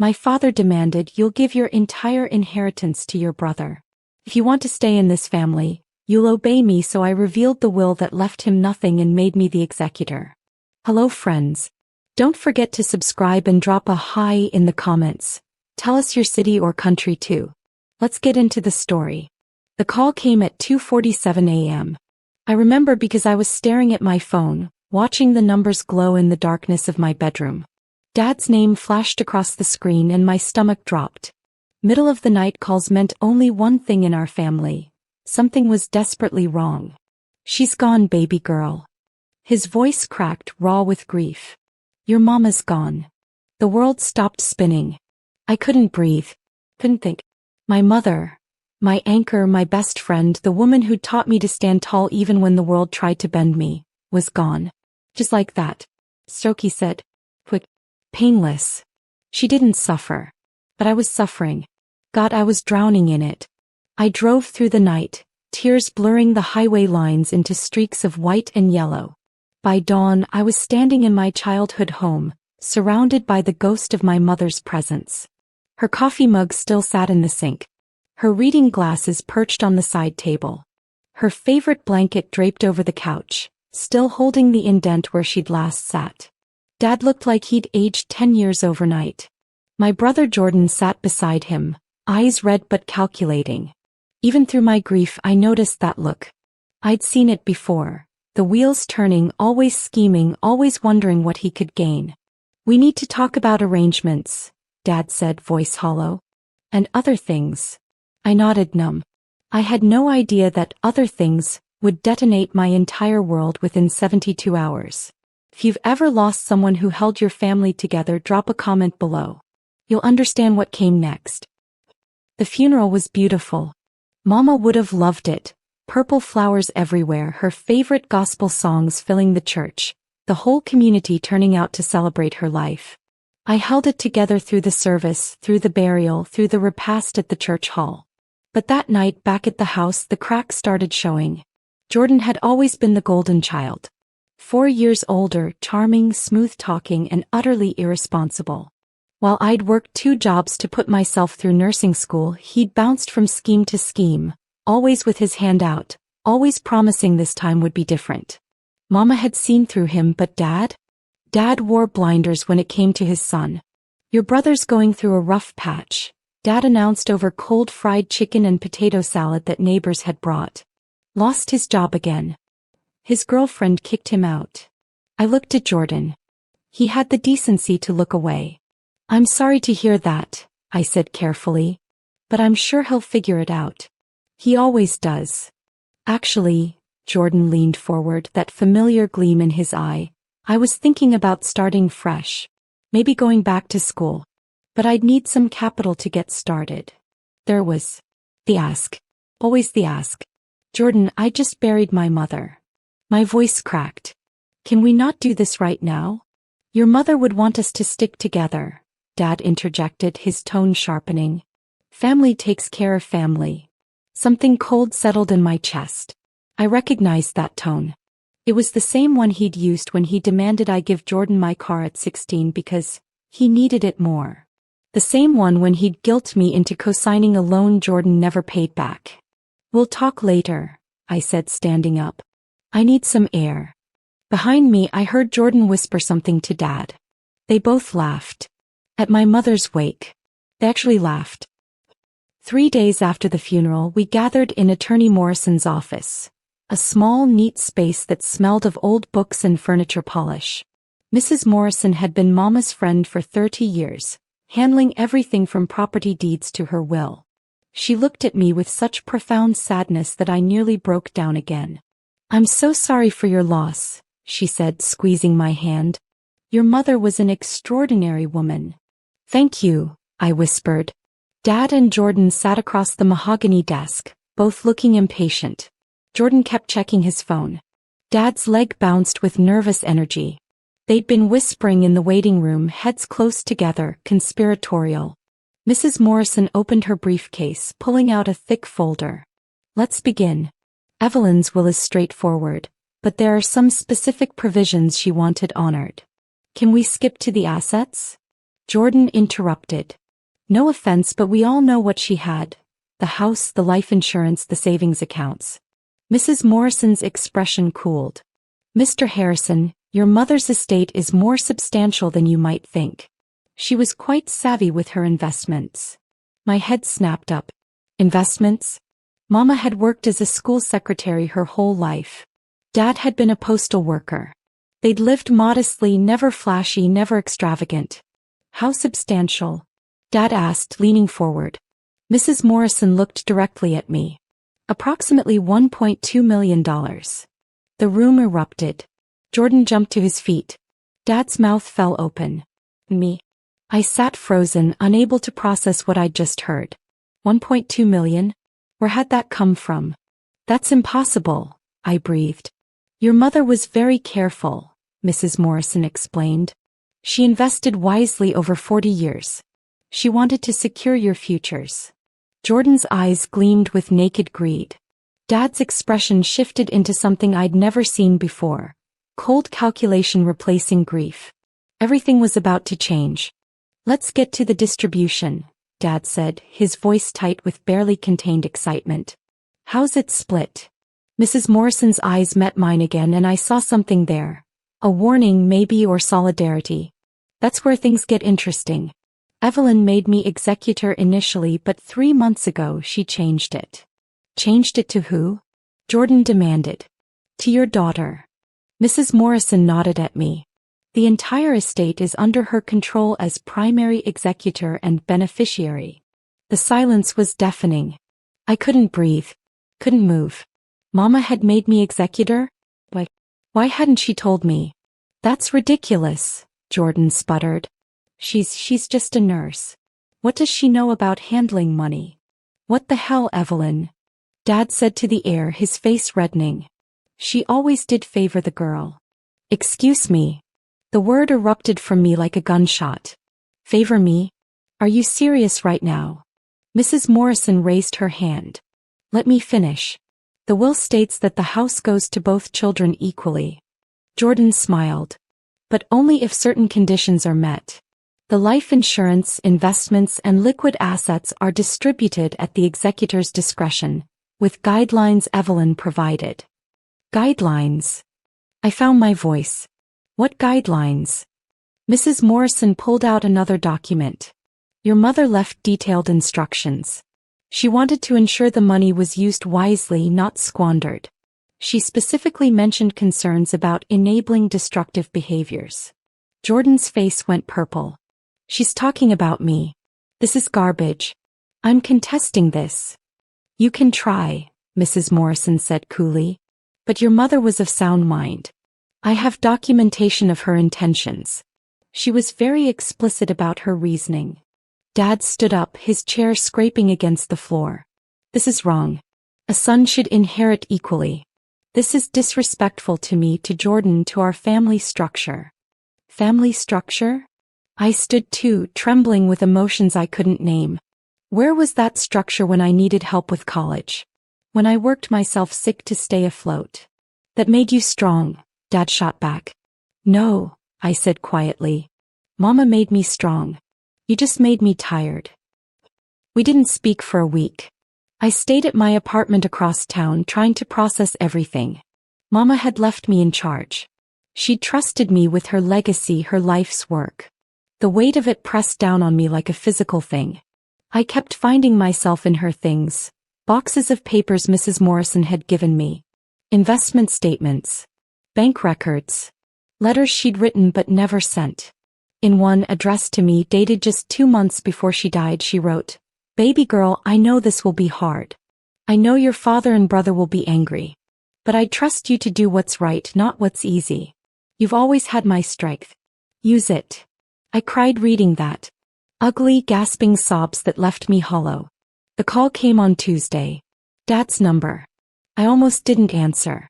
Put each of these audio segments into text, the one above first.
My father demanded you'll give your entire inheritance to your brother. If you want to stay in this family, you'll obey me, so I revealed the will that left him nothing and made me the executor. Hello friends. Don't forget to subscribe and drop a hi in the comments. Tell us your city or country too. Let's get into the story. The call came at 2:47 a.m. I remember because I was staring at my phone, watching the numbers glow in the darkness of my bedroom. Dad's name flashed across the screen and my stomach dropped. Middle of the night calls meant only one thing in our family. Something was desperately wrong. She's gone, baby girl. His voice cracked, raw with grief. Your mama's gone. The world stopped spinning. I couldn't breathe. Couldn't think. My mother, my anchor, my best friend, the woman who taught me to stand tall even when the world tried to bend me, was gone. Just like that. Strokey said. Quick. Painless. She didn't suffer. But I was suffering. God, I was drowning in it. I drove through the night, tears blurring the highway lines into streaks of white and yellow. By dawn, I was standing in my childhood home, surrounded by the ghost of my mother's presence. Her coffee mug still sat in the sink. Her reading glasses perched on the side table. Her favorite blanket draped over the couch, still holding the indent where she'd last sat. Dad looked like he'd aged 10 years overnight. My brother Jordan sat beside him, eyes red but calculating. Even through my grief, I noticed that look. I'd seen it before, the wheels turning, always scheming, always wondering what he could gain. We need to talk about arrangements, Dad said, voice hollow. And other things. I nodded numb. I had no idea that other things would detonate my entire world within 72 hours. If you've ever lost someone who held your family together, drop a comment below. You'll understand what came next. The funeral was beautiful. Mama would have loved it. Purple flowers everywhere, her favorite gospel songs filling the church, the whole community turning out to celebrate her life. I held it together through the service, through the burial, through the repast at the church hall. But that night back at the house, the cracks started showing. Jordan had always been the golden child. 4 years older, charming, smooth-talking, and utterly irresponsible. While I'd worked 2 jobs to put myself through nursing school, he'd bounced from scheme to scheme, always with his hand out, always promising this time would be different. Mama had seen through him, but Dad? Dad wore blinders when it came to his son. Your brother's going through a rough patch, Dad announced over cold fried chicken and potato salad that neighbors had brought. Lost his job again. His girlfriend kicked him out. I looked at Jordan. He had the decency to look away. I'm sorry to hear that, I said carefully. But I'm sure he'll figure it out. He always does. Actually, Jordan leaned forward, that familiar gleam in his eye. I was thinking about starting fresh. Maybe going back to school. But I'd need some capital to get started. There was the ask. Always the ask. Jordan, I just buried my mother. My voice cracked. Can we not do this right now? Your mother would want us to stick together, Dad interjected, his tone sharpening. Family takes care of family. Something cold settled in my chest. I recognized that tone. It was the same one he'd used when he demanded I give Jordan my car at 16 because he needed it more. The same one when he'd guilt me into co-signing a loan Jordan never paid back. We'll talk later, I said, standing up. I need some air. Behind me, I heard Jordan whisper something to Dad. They both laughed. At my mother's wake. They actually laughed. 3 days after the funeral, we gathered in Attorney Morrison's office. A small, neat space that smelled of old books and furniture polish. Mrs. Morrison had been Mama's friend for 30 years, handling everything from property deeds to her will. She looked at me with such profound sadness that I nearly broke down again. I'm so sorry for your loss, she said, squeezing my hand. Your mother was an extraordinary woman. Thank you, I whispered. Dad and Jordan sat across the mahogany desk, both looking impatient. Jordan kept checking his phone. Dad's leg bounced with nervous energy. They'd been whispering in the waiting room, heads close together, conspiratorial. Mrs. Morrison opened her briefcase, pulling out a thick folder. Let's begin. Evelyn's will is straightforward, but there are some specific provisions she wanted honored. Can we skip to the assets? Jordan interrupted. No offense, but we all know what she had. The house, the life insurance, the savings accounts. Mrs. Morrison's expression cooled. Mr. Harrison, your mother's estate is more substantial than you might think. She was quite savvy with her investments. My head snapped up. Investments? Mama had worked as a school secretary her whole life. Dad had been a postal worker. They'd lived modestly, never flashy, never extravagant. How substantial? Dad asked, leaning forward. Mrs. Morrison looked directly at me. Approximately $1.2 million. The room erupted. Jordan jumped to his feet. Dad's mouth fell open. Me. I sat frozen, unable to process what I'd just heard. 1.2 million? Where had that come from? That's impossible, I breathed. Your mother was very careful, Mrs. Morrison explained. She invested wisely over 40 years. She wanted to secure your futures. Jordan's eyes gleamed with naked greed. Dad's expression shifted into something I'd never seen before. Cold calculation replacing grief. Everything was about to change. Let's get to the distribution, Dad said, his voice tight with barely contained excitement. How's it split? Mrs. Morrison's eyes met mine again and I saw something there. A warning maybe, or solidarity. That's where things get interesting. Evelyn made me executor initially, but 3 months ago she changed it. Changed it to who? Jordan demanded. To your daughter. Mrs. Morrison nodded at me. The entire estate is under her control as primary executor and beneficiary. The silence was deafening. I couldn't breathe. Couldn't move. Mama had made me executor? Why hadn't she told me? That's ridiculous, Jordan sputtered. She's just a nurse. What does she know about handling money? What the hell, Evelyn? Dad said to the air, his face reddening. She always did favor the girl. Excuse me. The word erupted from me like a gunshot. Favor me? Are you serious right now? Mrs. Morrison raised her hand. Let me finish. The will states that the house goes to both children equally. Jordan smiled. But only if certain conditions are met. The life insurance, investments, and liquid assets are distributed at the executor's discretion, with guidelines Evelyn provided. Guidelines? I found my voice. What guidelines? Mrs. Morrison pulled out another document. Your mother left detailed instructions. She wanted to ensure the money was used wisely, not squandered. She specifically mentioned concerns about enabling destructive behaviors. Jordan's face went purple. She's talking about me. This is garbage. I'm contesting this. You can try, Mrs. Morrison said coolly. But your mother was of sound mind. I have documentation of her intentions. She was very explicit about her reasoning. Dad stood up, his chair scraping against the floor. This is wrong. A son should inherit equally. This is disrespectful to me, to Jordan, to our family structure. Family structure? I stood too, trembling with emotions I couldn't name. Where was that structure when I needed help with college? When I worked myself sick to stay afloat? That made you strong, Dad shot back. No, I said quietly. Mama made me strong. You just made me tired. We didn't speak for a week. I stayed at my apartment across town trying to process everything. Mama had left me in charge. She trusted me with her legacy, her life's work. The weight of it pressed down on me like a physical thing. I kept finding myself in her things. Boxes of papers Mrs. Morrison had given me. Investment statements. Bank records. Letters she'd written but never sent. In one addressed to me, dated just 2 months before she died, she wrote, "Baby girl, I know this will be hard. I know your father and brother will be angry. But I trust you to do what's right, not what's easy. You've always had my strength. Use it." I cried reading that. Ugly, gasping sobs that left me hollow. The call came on Tuesday. Dad's number. I almost didn't answer.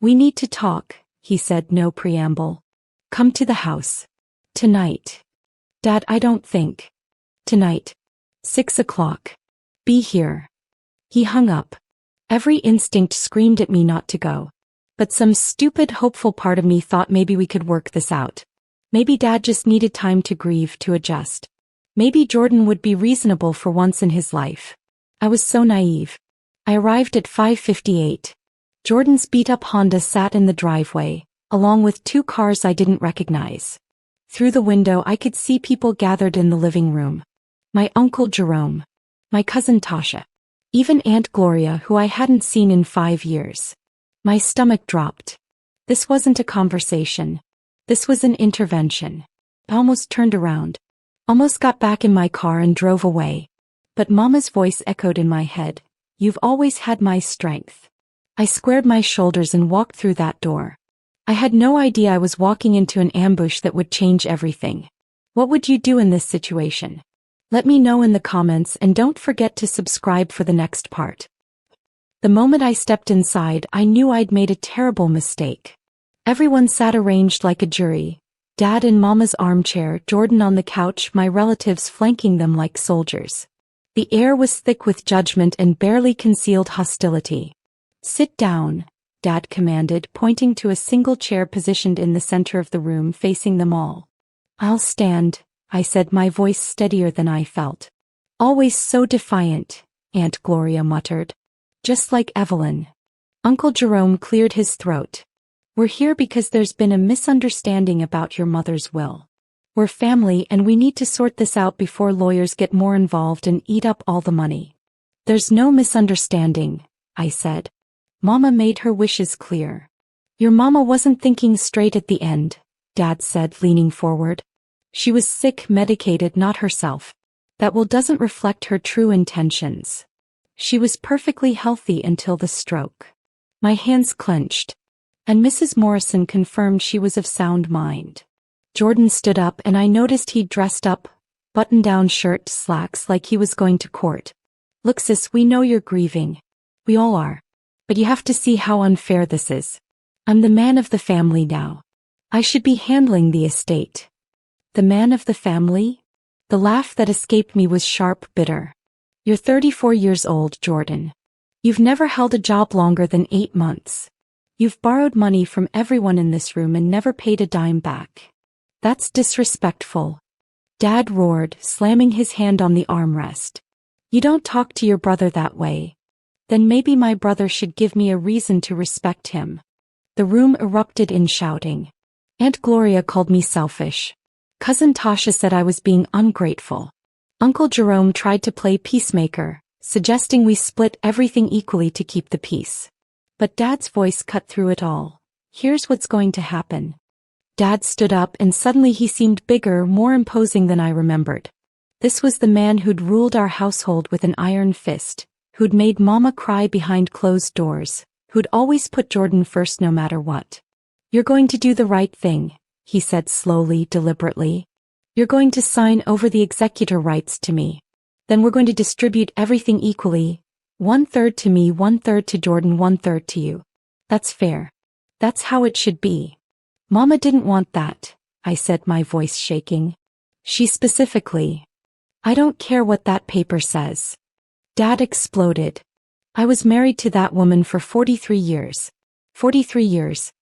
"We need to talk," he said, no preamble. "Come to the house. Tonight." "Dad, I don't think." "Tonight. 6 o'clock. Be here." He hung up. Every instinct screamed at me not to go. But some stupid, hopeful part of me thought maybe we could work this out. Maybe Dad just needed time to grieve, to adjust. Maybe Jordan would be reasonable for once in his life. I was so naive. I arrived at 5:58. Jordan's beat-up Honda sat in the driveway, along with two cars I didn't recognize. Through the window I could see people gathered in the living room. My Uncle Jerome. My cousin Tasha. Even Aunt Gloria, who I hadn't seen in 5 years. My stomach dropped. This wasn't a conversation. This was an intervention. I almost turned around. Almost got back in my car and drove away. But Mama's voice echoed in my head. You've always had my strength. I squared my shoulders and walked through that door. I had no idea I was walking into an ambush that would change everything. What would you do in this situation? Let me know in the comments, and don't forget to subscribe for the next part. The moment I stepped inside, I knew I'd made a terrible mistake. Everyone sat arranged like a jury. Dad in Mama's armchair, Jordan on the couch, my relatives flanking them like soldiers. The air was thick with judgment and barely concealed hostility. Sit down, Dad commanded, pointing to a single chair positioned in the center of the room facing them all. I'll stand, I said, my voice steadier than I felt. Always so defiant, Aunt Gloria muttered. Just like Evelyn. Uncle Jerome cleared his throat. We're here because there's been a misunderstanding about your mother's will. We're family and we need to sort this out before lawyers get more involved and eat up all the money. There's no misunderstanding, I said. Mama made her wishes clear. Your mama wasn't thinking straight at the end, Dad said, leaning forward. She was sick, medicated, not herself. That will doesn't reflect her true intentions. She was perfectly healthy until the stroke. My hands clenched. And Mrs. Morrison confirmed she was of sound mind. Jordan stood up and I noticed he'd dressed up, button-down shirt, slacks, like he was going to court. Look sis, we know you're grieving. We all are. But you have to see how unfair this is. I'm the man of the family now. I should be handling the estate. The man of the family? The laugh that escaped me was sharp, bitter. You're 34 years old, Jordan. You've never held a job longer than 8 months. You've borrowed money from everyone in this room and never paid a dime back. That's disrespectful. Dad roared, slamming his hand on the armrest. You don't talk to your brother that way. Then maybe my brother should give me a reason to respect him. The room erupted in shouting. Aunt Gloria called me selfish. Cousin Tasha said I was being ungrateful. Uncle Jerome tried to play peacemaker, suggesting we split everything equally to keep the peace. But Dad's voice cut through it all. Here's what's going to happen. Dad stood up and suddenly he seemed bigger, more imposing than I remembered. This was the man who'd ruled our household with an iron fist, who'd made Mama cry behind closed doors, who'd always put Jordan first no matter what. You're going to do the right thing, he said slowly, deliberately. You're going to sign over the executor rights to me. Then we're going to distribute everything equally. 1/3 to me, 1/3 to Jordan, 1/3 to you. That's fair. That's how it should be. Mama didn't want that, I said, my voice shaking. She specifically. I don't care what that paper says. Dad exploded. I was married to that woman for 43 years. 43 years.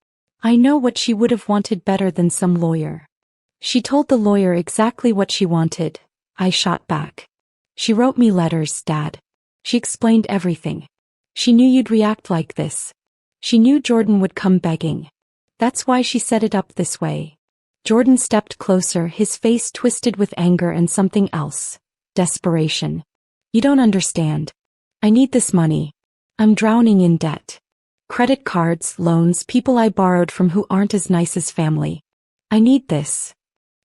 I know what she would have wanted better than some lawyer. She told the lawyer exactly what she wanted, I shot back. She wrote me letters, Dad. She explained everything. She knew you'd react like this. She knew Jordan would come begging. That's why she set it up this way. Jordan stepped closer, his face twisted with anger and something else. Desperation. You don't understand. I need this money. I'm drowning in debt. Credit cards, loans, people I borrowed from who aren't as nice as family. I need this.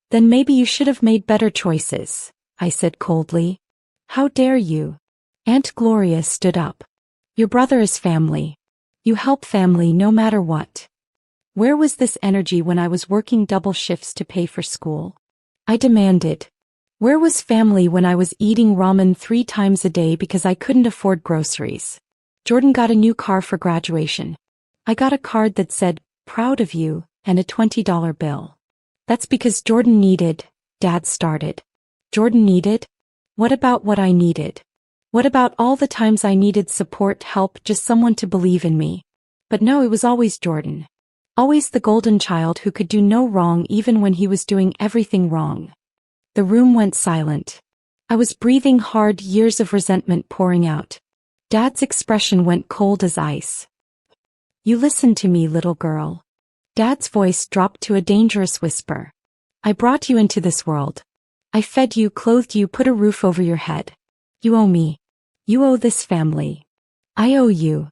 Then maybe you should have made better choices, I said coldly. How dare you? Aunt Gloria stood up. Your brother is family. You help family no matter what. Where was this energy when I was working double shifts to pay for school? I demanded. Where was family when I was eating ramen 3 times a day because I couldn't afford groceries? Jordan got a new car for graduation. I got a card that said, proud of you, and a $20 bill. That's because Jordan needed, Dad started. Jordan needed? What about what I needed? What about all the times I needed support, help, just someone to believe in me? But no, it was always Jordan. Always the golden child who could do no wrong even when he was doing everything wrong. The room went silent. I was breathing hard, years of resentment pouring out. Dad's expression went cold as ice. You listen to me, little girl. Dad's voice dropped to a dangerous whisper. I brought you into this world. I fed you, clothed you, put a roof over your head. You owe me. You owe this family. I owe you.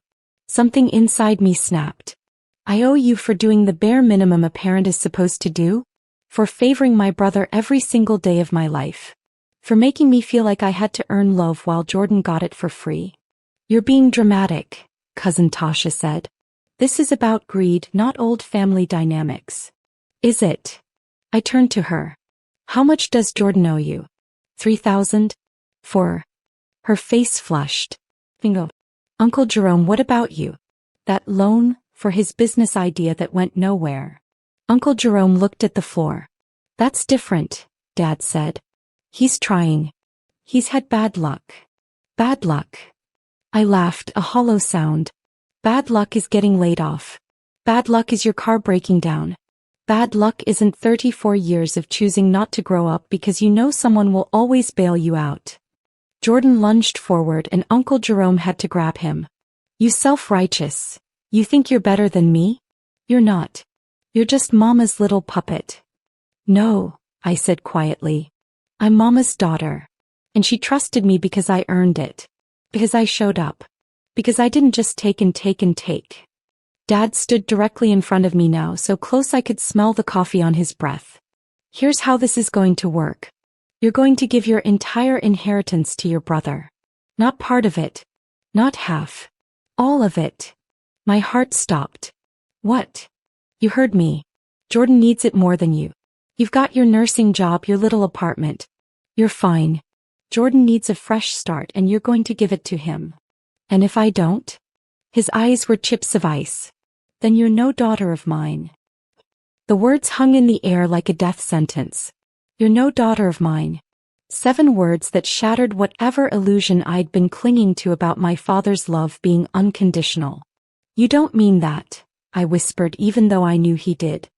Something inside me snapped. I owe you for doing the bare minimum a parent is supposed to do, for favoring my brother every single day of my life, for making me feel like I had to earn love while Jordan got it for free. You're being dramatic, Cousin Tasha said. This is about greed, not old family dynamics. Is it? I turned to her. How much does Jordan owe you? 3,000? 4. Her face flushed. Bingo. Uncle Jerome, what about you? That loan, for his business idea that went nowhere. Uncle Jerome looked at the floor. That's different, Dad said. He's trying. He's had bad luck. Bad luck. I laughed, a hollow sound. Bad luck is getting laid off. Bad luck is your car breaking down. Bad luck isn't 34 years of choosing not to grow up because you know someone will always bail you out. Jordan lunged forward and Uncle Jerome had to grab him. You self-righteous. You think you're better than me? You're not. You're just Mama's little puppet. No, I said quietly. I'm Mama's daughter. And she trusted me because I earned it. Because I showed up. Because I didn't just take and take and take. Dad stood directly in front of me now, so close I could smell the coffee on his breath. Here's how this is going to work. You're going to give your entire inheritance to your brother. Not part of it. Not half. All of it. My heart stopped. What? You heard me. Jordan needs it more than you. You've got your nursing job, your little apartment. You're fine. Jordan needs a fresh start and you're going to give it to him. And if I don't? His eyes were chips of ice. Then you're no daughter of mine. The words hung in the air like a death sentence. You're no daughter of mine. 7 words that shattered whatever illusion I'd been clinging to about my father's love being unconditional. You don't mean that, I whispered even though I knew he did.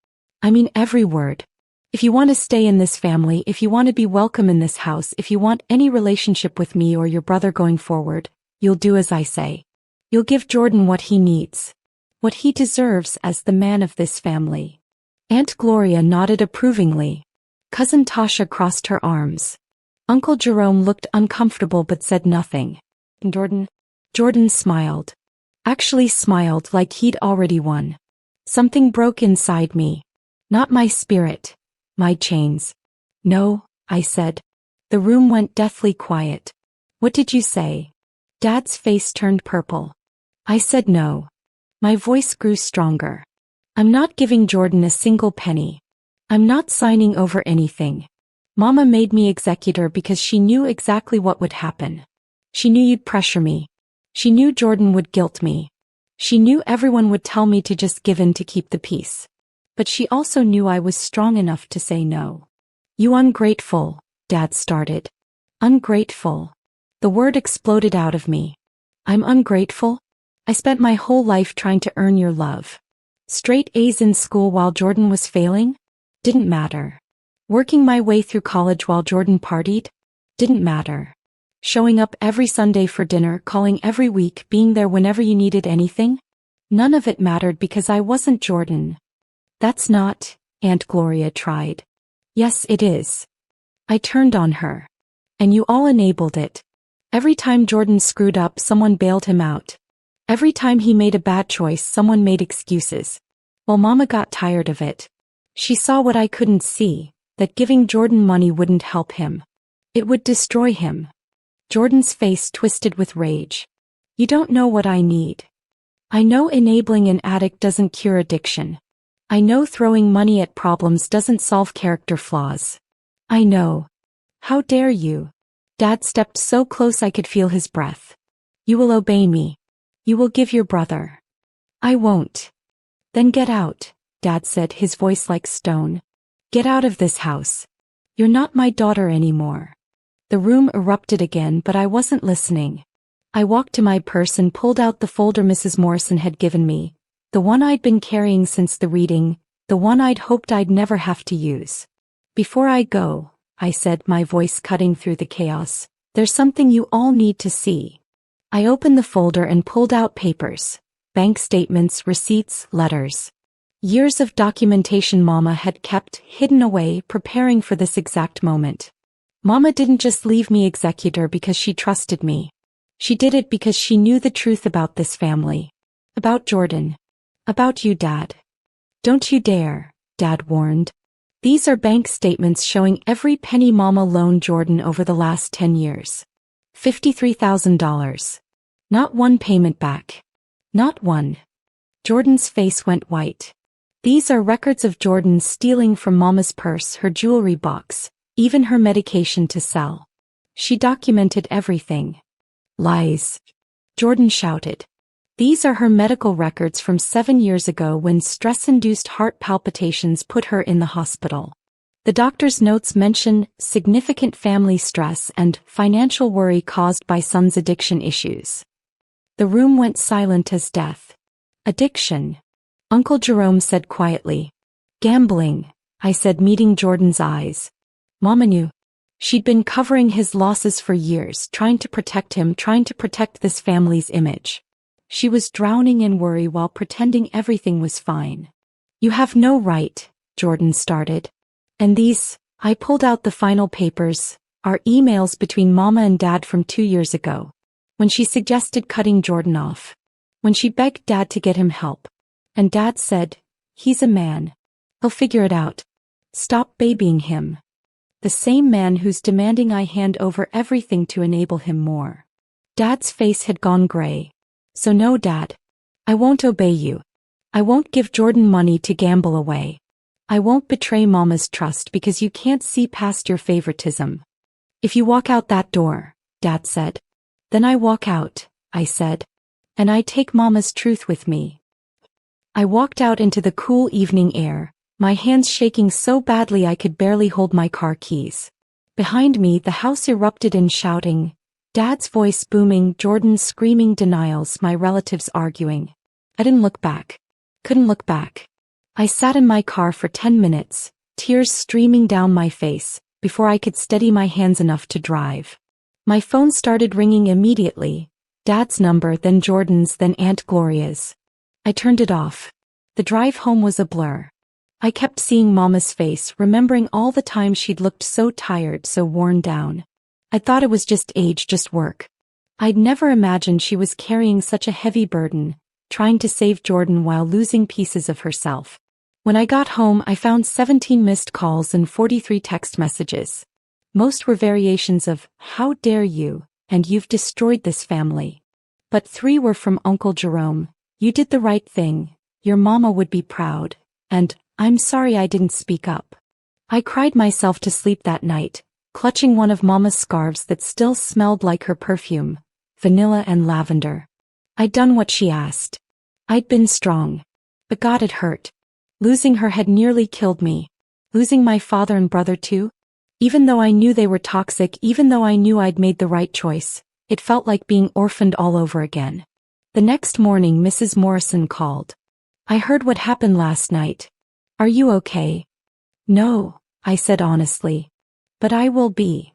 I mean every word. If you want to stay in this family, if you want to be welcome in this house, if you want any relationship with me or your brother going forward, you'll do as I say. You'll give Jordan what he needs. What he deserves as the man of this family. Aunt Gloria nodded approvingly. Cousin Tasha crossed her arms. Uncle Jerome looked uncomfortable but said nothing. Jordan smiled. Actually smiled like he'd already won. Something broke inside me. Not my spirit. My chains. No, I said. The room went deathly quiet. What did you say? Dad's face turned purple. I said no. My voice grew stronger. I'm not giving Jordan a single penny. I'm not signing over anything. Mama made me executor because she knew exactly what would happen. She knew you'd pressure me. She knew Jordan would guilt me. She knew everyone would tell me to just give in to keep the peace. But she also knew I was strong enough to say no. You ungrateful, Dad started. Ungrateful. The word exploded out of me. I'm ungrateful? I spent my whole life trying to earn your love. Straight A's in school while Jordan was failing? Didn't matter. Working my way through college while Jordan partied? Didn't matter. Showing up every Sunday for dinner, calling every week, being there whenever you needed anything? None of it mattered because I wasn't Jordan. That's not, Aunt Gloria tried. Yes, it is. I turned on her. And you all enabled it. Every time Jordan screwed up, someone bailed him out. Every time he made a bad choice, someone made excuses. Well, Mama got tired of it. She saw what I couldn't see, that giving Jordan money wouldn't help him. It would destroy him. Jordan's face twisted with rage. You don't know what I need. I know enabling an addict doesn't cure addiction. I know throwing money at problems doesn't solve character flaws. I know. How dare you? Dad stepped so close I could feel his breath. You will obey me. You will give your brother. I won't. Then get out, Dad said, his voice like stone. Get out of this house. You're not my daughter anymore. The room erupted again, but I wasn't listening. I walked to my purse and pulled out the folder Mrs. Morrison had given me, The one I'd been carrying since the reading, the one I'd hoped I'd never have to use. Before I go, I said, my voice cutting through the chaos, there's something you all need to see. I opened the folder and pulled out papers, bank statements, receipts, letters. Years of documentation Mama had kept hidden away, preparing for this exact moment. Mama didn't just leave me executor because she trusted me. She did it because she knew the truth about this family. About Jordan. About you, Dad. Don't you dare, Dad warned. These are bank statements showing every penny Mama loaned Jordan over the last 10 years. $53,000. Not one payment back. Not one. Jordan's face went white. These are records of Jordan stealing from Mama's purse, her jewelry box, even her medication to sell. She documented everything. Lies. Jordan shouted. These are her medical records from 7 years ago when stress-induced heart palpitations put her in the hospital. The doctor's notes mention significant family stress and financial worry caused by son's addiction issues. The room went silent as death. Addiction? Uncle Jerome said quietly. Gambling, I said, meeting Jordan's eyes. Mama knew. She'd been covering his losses for years, trying to protect him, trying to protect this family's image. She was drowning in worry while pretending everything was fine. You have no right, Jordan started. And these, I pulled out the final papers, are emails between Mama and Dad from 2 years ago. When she suggested cutting Jordan off. When she begged Dad to get him help. And Dad said, he's a man. He'll figure it out. Stop babying him. The same man who's demanding I hand over everything to enable him more. Dad's face had gone gray. So no, Dad. I won't obey you. I won't give Jordan money to gamble away. I won't betray Mama's trust because you can't see past your favoritism. If you walk out that door, Dad said. Then I walk out, I said. And I take Mama's truth with me. I walked out into the cool evening air, my hands shaking so badly I could barely hold my car keys. Behind me, the house erupted in shouting. Dad's voice booming, Jordan's screaming denials, my relatives arguing. I didn't look back. Couldn't look back. I sat in my car for 10 minutes, tears streaming down my face, before I could steady my hands enough to drive. My phone started ringing immediately. Dad's number, then Jordan's, then Aunt Gloria's. I turned it off. The drive home was a blur. I kept seeing Mama's face, remembering all the times she'd looked so tired, so worn down. I thought it was just age, just work. I'd never imagined she was carrying such a heavy burden, trying to save Jordan while losing pieces of herself. When I got home, I found 17 missed calls and 43 text messages. Most were variations of, how dare you, and you've destroyed this family. But 3 were from Uncle Jerome, you did the right thing, your Mama would be proud, and, I'm sorry I didn't speak up. I cried myself to sleep that night, clutching one of Mama's scarves that still smelled like her perfume, vanilla and lavender. I'd done what she asked. I'd been strong. But God, it hurt. Losing her had nearly killed me. Losing my father and brother too? Even though I knew they were toxic, even though I knew I'd made the right choice, it felt like being orphaned all over again. The next morning, Mrs. Morrison called. I heard what happened last night. Are you okay? No, I said honestly. But I will be.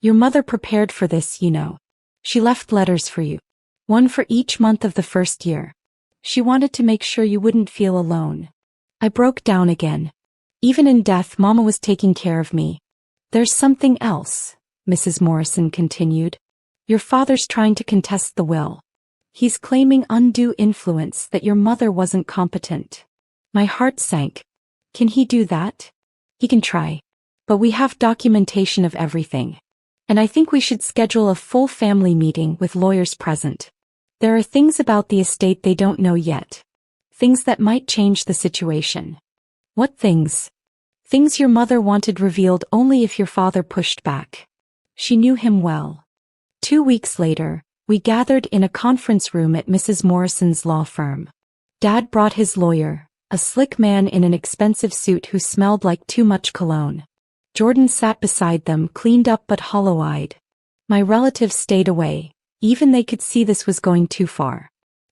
Your mother prepared for this, you know. She left letters for you. One for each month of the first year. She wanted to make sure you wouldn't feel alone. I broke down again. Even in death, Mama was taking care of me. There's something else, Mrs. Morrison continued. Your father's trying to contest the will. He's claiming undue influence, that your mother wasn't competent. My heart sank. Can he do that? He can try. But we have documentation of everything. And I think we should schedule a full family meeting with lawyers present. There are things about the estate they don't know yet. Things that might change the situation. What things? Things your mother wanted revealed only if your father pushed back. She knew him well. 2 weeks later, we gathered in a conference room at Mrs. Morrison's law firm. Dad brought his lawyer, a slick man in an expensive suit who smelled like too much cologne. Jordan sat beside them, cleaned up but hollow-eyed. My relatives stayed away, even they could see this was going too far.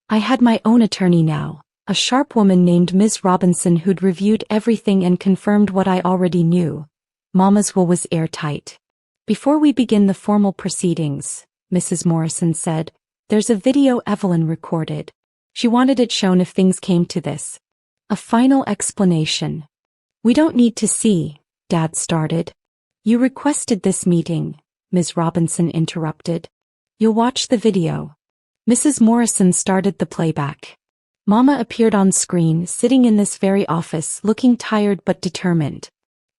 I had my own attorney now, A sharp woman named Ms. Robinson who'd reviewed everything and confirmed what I already knew. Mama's will was airtight. Before we begin the formal proceedings, Mrs. Morrison said, there's a video Evelyn recorded. She wanted it shown if things came to this. A final explanation. We don't need to see, Dad started. You requested this meeting, Ms. Robinson interrupted. You'll watch the video. Mrs. Morrison started the playback. Mama appeared on screen, sitting in this very office, looking tired but determined.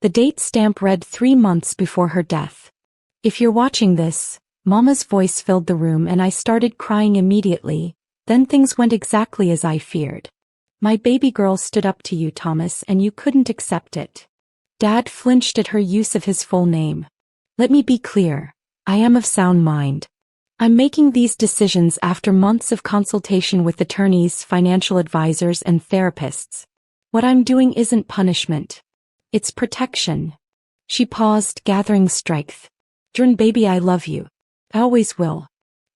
The date stamp read 3 months before her death. If you're watching this, Mama's voice filled the room and I started crying immediately. Then things went exactly as I feared. My baby girl stood up to you, Thomas, and you couldn't accept it. Dad flinched at her use of his full name. Let me be clear. I am of sound mind. I'm making these decisions after months of consultation with attorneys, financial advisors, and therapists. What I'm doing isn't punishment. It's protection. She paused, gathering strength. Jordan, baby, I love you. I always will.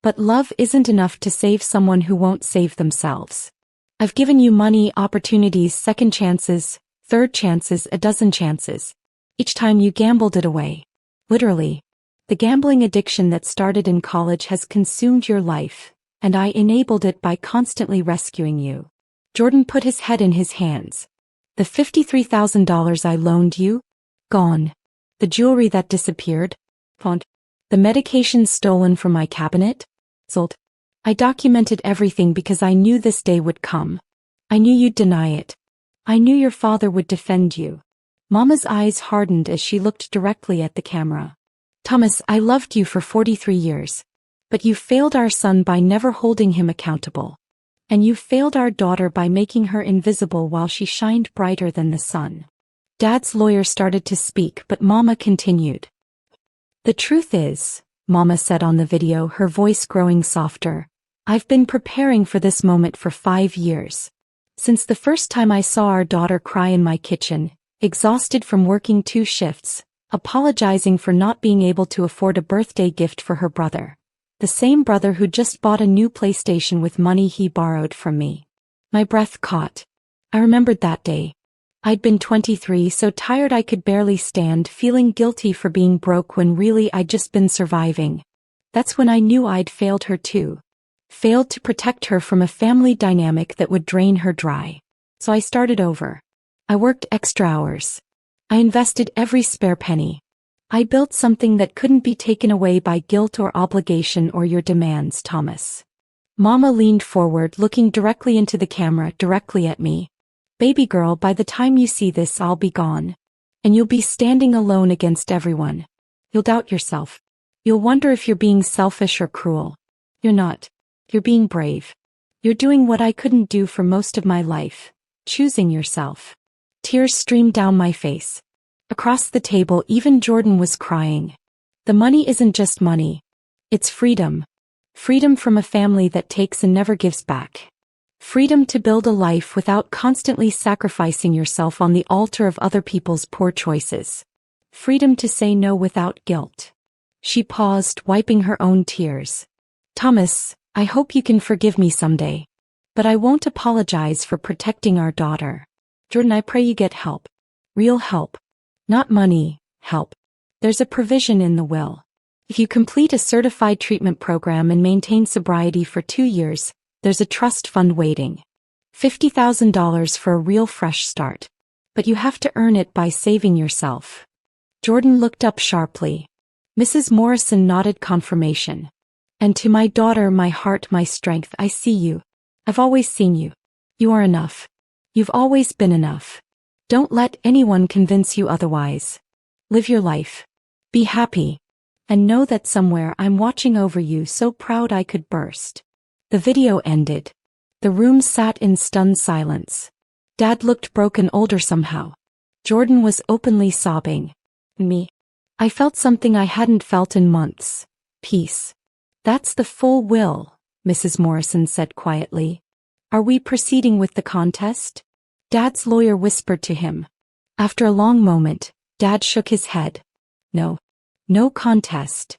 But love isn't enough to save someone who won't save themselves. I've given you money, opportunities, second chances, third chances, a dozen chances. Each time you gambled it away. Literally. The gambling addiction that started in college has consumed your life, and I enabled it by constantly rescuing you. Jordan put his head in his hands. The $53,000 I loaned you? Gone. The jewelry that disappeared? Found. The medication stolen from my cabinet? Sold. I documented everything because I knew this day would come. I knew you'd deny it. I knew your father would defend you. Mama's eyes hardened as she looked directly at the camera. Thomas, I loved you for 43 years. But you failed our son by never holding him accountable. And you failed our daughter by making her invisible while she shined brighter than the sun. Dad's lawyer started to speak, but Mama continued. The truth is, Mama said on the video, her voice growing softer, I've been preparing for this moment for 5 years. Since the first time I saw our daughter cry in my kitchen, exhausted from working 2 shifts, apologizing for not being able to afford a birthday gift for her brother. The same brother who just bought a new PlayStation with money he borrowed from me. My breath caught. I remembered that day. I'd been 23, so tired I could barely stand, feeling guilty for being broke when really I'd just been surviving. That's when I knew I'd failed her too. Failed to protect her from a family dynamic that would drain her dry. So I started over. I worked extra hours. I invested every spare penny. I built something that couldn't be taken away by guilt or obligation or your demands, Thomas. Mama leaned forward, looking directly into the camera, directly at me. Baby girl, by the time you see this, I'll be gone. And you'll be standing alone against everyone. You'll doubt yourself. You'll wonder if you're being selfish or cruel. You're not. You're being brave. You're doing what I couldn't do for most of my life. Choosing yourself. Tears streamed down my face. Across the table, even Jordan was crying. The money isn't just money. It's freedom. Freedom from a family that takes and never gives back. Freedom to build a life without constantly sacrificing yourself on the altar of other people's poor choices. Freedom to say no without guilt. She paused, wiping her own tears. Thomas, I hope you can forgive me someday. But I won't apologize for protecting our daughter. Jordan, I pray you get help. Real help. Not money, help. There's a provision in the will. If you complete a certified treatment program and maintain sobriety for 2 years, there's a trust fund waiting. $50,000 for a real fresh start. But you have to earn it by saving yourself. Jordan looked up sharply. Mrs. Morrison nodded confirmation. And to my daughter, my heart, my strength, I see you. I've always seen you. You are enough. You've always been enough. Don't let anyone convince you otherwise. Live your life. Be happy. And know that somewhere I'm watching over you, so proud I could burst. The video ended. The room sat in stunned silence. Dad looked broken, older somehow. Jordan was openly sobbing. Me. I felt something I hadn't felt in months. Peace. That's the full will, Mrs. Morrison said quietly. Are we proceeding with the contest? Dad's lawyer whispered to him. After a long moment, Dad shook his head. No. No contest.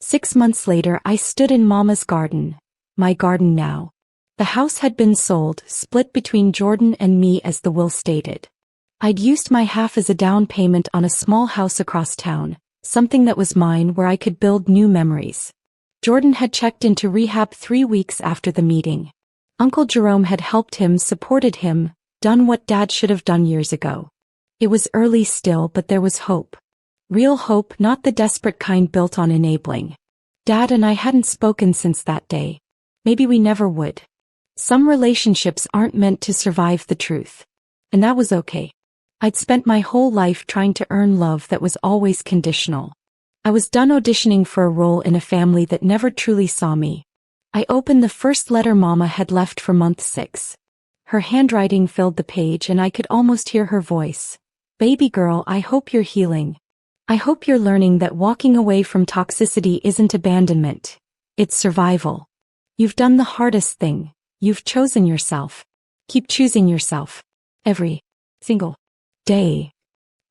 6 months later, I stood in Mama's garden. My garden now. The house had been sold, split between Jordan and me as the will stated. I'd used my half as a down payment on a small house across town, something that was mine where I could build new memories. Jordan had checked into rehab 3 weeks after the meeting. Uncle Jerome had helped him, supported him, done what Dad should have done years ago. It was early still, but there was hope. Real hope, not the desperate kind built on enabling. Dad and I hadn't spoken since that day. Maybe we never would. Some relationships aren't meant to survive the truth. And that was okay. I'd spent my whole life trying to earn love that was always conditional. I was done auditioning for a role in a family that never truly saw me. I opened the first letter Mama had left for month 6. Her handwriting filled the page and I could almost hear her voice. Baby girl, I hope you're healing. I hope you're learning that walking away from toxicity isn't abandonment. It's survival. You've done the hardest thing. You've chosen yourself. Keep choosing yourself. Every single day.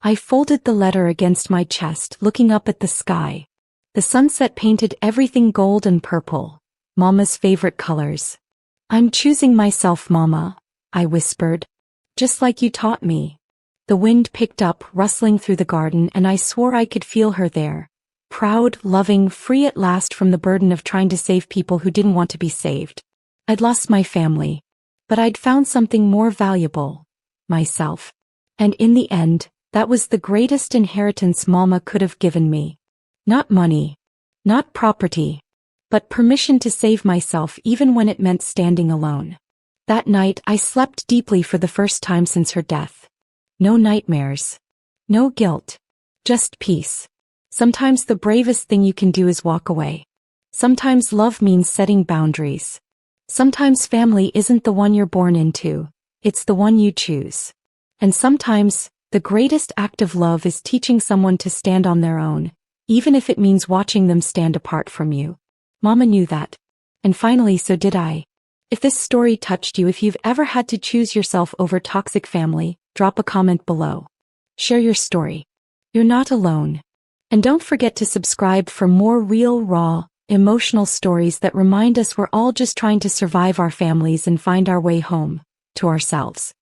I folded the letter against my chest, looking up at the sky. The sunset painted everything gold and purple. Mama's favorite colors. I'm choosing myself, Mama, I whispered. Just like you taught me. The wind picked up, rustling through the garden, and I swore I could feel her there. Proud, loving, free at last from the burden of trying to save people who didn't want to be saved. I'd lost my family. But I'd found something more valuable. Myself. And in the end, that was the greatest inheritance Mama could have given me. Not money. Not property. But permission to save myself even when it meant standing alone. That night I slept deeply for the first time since her death. No nightmares. No guilt. Just peace. Sometimes the bravest thing you can do is walk away. Sometimes love means setting boundaries. Sometimes family isn't the one you're born into, it's the one you choose. And sometimes, the greatest act of love is teaching someone to stand on their own, even if it means watching them stand apart from you. Mama knew that. And finally, so did I. If this story touched you, if you've ever had to choose yourself over toxic family, drop a comment below. Share your story. You're not alone. And don't forget to subscribe for more real, raw, emotional stories that remind us we're all just trying to survive our families and find our way home, to ourselves.